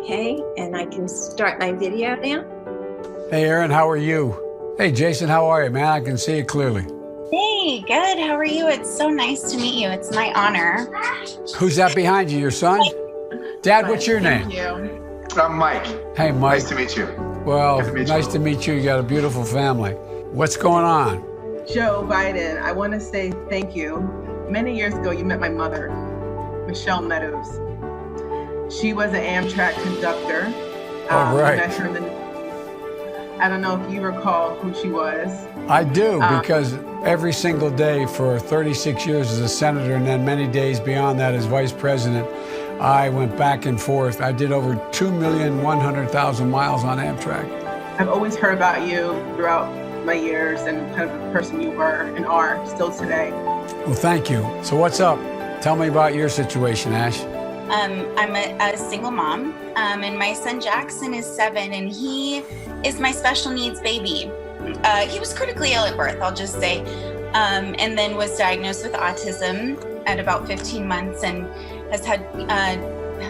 Okay, and I can start my video now. Hey, Aaron, how are you? Hey, Jason, how are you, man? I can see you clearly. Hey, good. How are you? It's so nice to meet you. It's my honor. Who's that behind you, your son? Dad, what's your name? Thank you. I'm Mike. Hey, Mike. Nice to meet you. Well, Nice to meet you. You got a beautiful family. What's going on? Joe Biden, I want to say thank you. Many years ago, you met my mother, Michelle Meadows. She was an Amtrak conductor. Oh, right. Met her in the, I don't know if you recall who she was. I do, because every single day for 36 years as a senator and then many days beyond that as vice president, I went back and forth. I did over 2,100,000 miles on Amtrak. I've always heard about you throughout my years and kind of the person you were and are still today. Well, thank you. So what's up? Tell me about your situation, Ash. I'm a single mom, and my son Jackson is 7, and he is my special needs baby. He was critically ill at birth, I'll just say, and then was diagnosed with autism at about 15 months and has had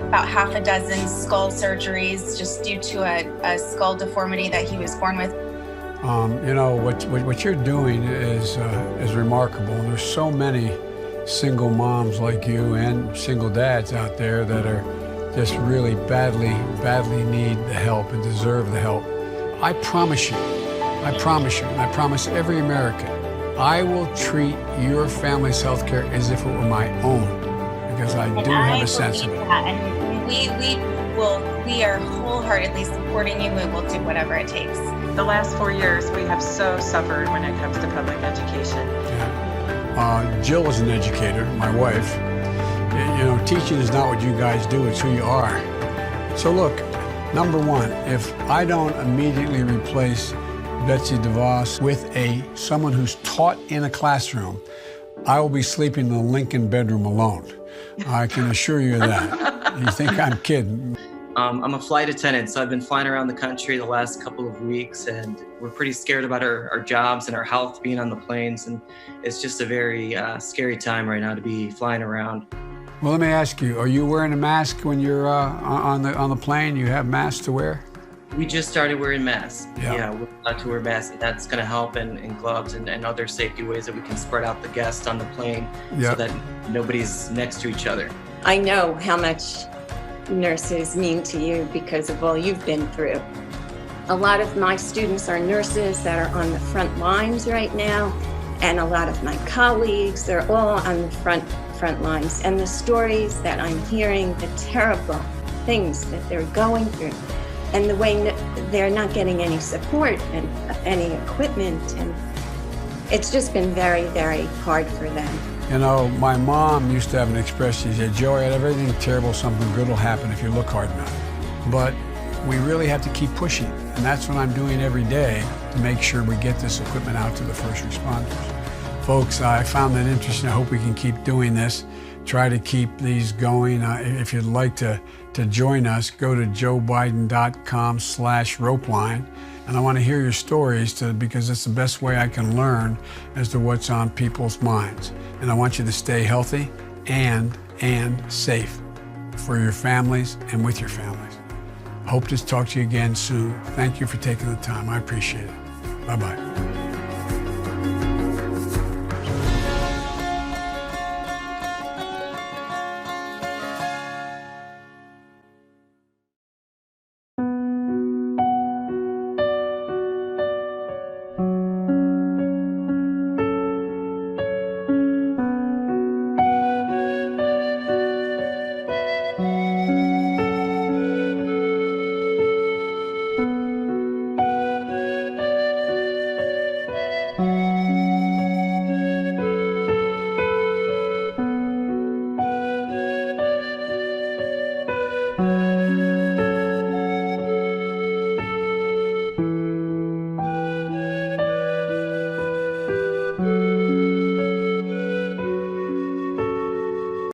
about half a dozen skull surgeries just due to a skull deformity that he was born with. You know, what you're doing is remarkable. There's so many single moms like you and single dads out there that are just really badly need the help and deserve the help. I promise you, and I promise every American, I will treat your family's health care as if it were my own, because I do have a sense of it. And we are wholeheartedly supporting you. We will do whatever it takes. The last 4 years, we have so suffered when it comes to public education. Yeah. Jill is an educator, my wife. You know, teaching is not what you guys do, it's who you are. So look, number one, if I don't immediately replace Betsy DeVos with someone who's taught in a classroom, I will be sleeping in the Lincoln bedroom alone. I can assure you of that. You think I'm kidding? I'm a flight attendant, so I've been flying around the country the last couple of weeks, and we're pretty scared about our jobs and our health being on the planes, and it's just a very scary time right now to be flying around. Well, let me ask you, are you wearing a mask when you're on the plane? You have masks to wear? We just started wearing masks. Yeah, we're allowed to wear masks, and that's going to help, and gloves and other safety ways that we can spread out the guests on the plane so that nobody's next to each other. I know how much nurses mean to you because of all you've been through. A lot of my students are nurses that are on the front lines right now, and a lot of my colleagues, they're all on the front lines. And the stories that I'm hearing, the terrible things that they're going through, and the way they're not getting any support and any equipment, and it's just been very, very hard for them. You know, my mom used to have an expression. She said, Joey, out of everything terrible, something good will happen if you look hard enough. But we really have to keep pushing. And that's what I'm doing every day to make sure we get this equipment out to the first responders. Folks, I found that interesting. I hope we can keep doing this. Try to keep these going. If you'd like to join us, go to joebiden.com/ropeline. And I want to hear your stories because it's the best way I can learn as to what's on people's minds. And I want you to stay healthy and safe for your families and with your families. Hope to talk to you again soon. Thank you for taking the time. I appreciate it. Bye-bye.